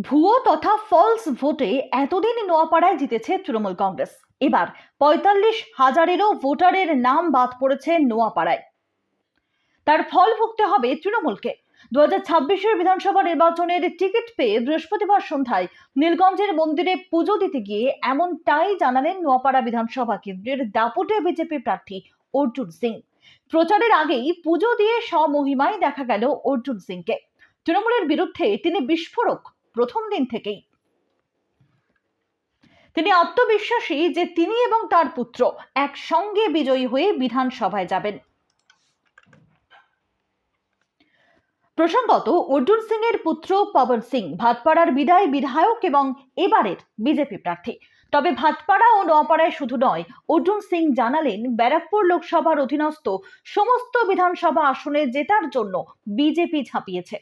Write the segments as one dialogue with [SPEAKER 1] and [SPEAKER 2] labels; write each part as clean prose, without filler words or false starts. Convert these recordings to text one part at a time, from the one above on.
[SPEAKER 1] ভুয়ো তথা ফলস ভোটে এতদিন নোয়াপাড়ায় জিতেছে তৃণমূল কংগ্রেস। এবার ৪৫,০০০-এরও ভোটারের নাম বাদ পড়েছে নোয়াপাড়ায়। তার ফল ভুগতে হবে তৃণমূলকে। ২০২৬-এর বিধানসভা নির্বাচনের টিকিট পেয়ে বৃহস্পতিবার সন্ধ্যায় নীলগঞ্জের মন্দিরে পুজো দিতে গিয়ে এমনটাই জানালেন নোয়াপাড়া বিধানসভা কেন্দ্রের দাপুটে বিজেপি প্রার্থী অর্জুন সিং। প্রচারের আগেই পুজো দিয়ে স্বমহিমায় দেখা গেল অর্জুন সিংকে। তৃণমূলের বিরুদ্ধে তিনি বিস্ফোরক প্রথম দিন থেকেই। তিনি আত্মবিশ্বাসী যে তিনি এবং তার পুত্র একসঙ্গে বিজয়ী হয়ে বিধানসভায় যাবেন। প্রসঙ্গত, অর্জুন সিং এর পুত্র পবন সিং ভাটপাড়ার বিধায়ক এবং এবারের বিজেপি প্রার্থী। তবে ভাটপাড়া ও নোয়াপাড়ায় শুধু নয়, অর্জুন সিং জানালেন ব্যারাকপুর লোকসভার অধীনস্থ সমস্ত বিধানসভা আসনে জেতার জন্য বিজেপি ঝাঁপিয়েছে।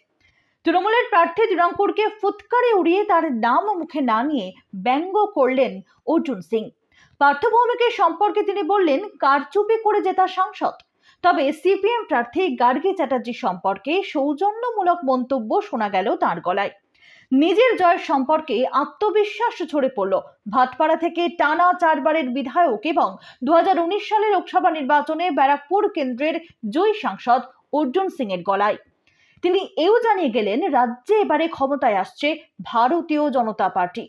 [SPEAKER 1] তৃণমূলের প্রার্থী দিনাঙ্কুরকে ফুৎকারে উড়িয়ে তার নাম মুখে না নিয়ে ব্যঙ্গ করলেন অর্জুন সিং। পার্থভৌমিকের সম্পর্কে তিনি বললেন, কারচুপি করে জেতা সাংসদ। তবে সিপিএম প্রার্থী গার্গী চ্যাটার্জি সম্পর্কে সৌজন্যমূলক মন্তব্য শোনা গেল তার গলায়। নিজের জয়ের সম্পর্কে আত্মবিশ্বাস ঝরে পড়ল ভাটপাড়া থেকে টানা 4বারের বিধায়ক এবং 2019 সালের লোকসভা নির্বাচনে ব্যারাকপুর কেন্দ্রের জয়ী সাংসদ অর্জুন সিং এর গলায়। তিনি এও জানিয়ে গেলেন, রাজ্যে এবারে ক্ষমতায় আসছে ভারতীয় জনতা পার্টি।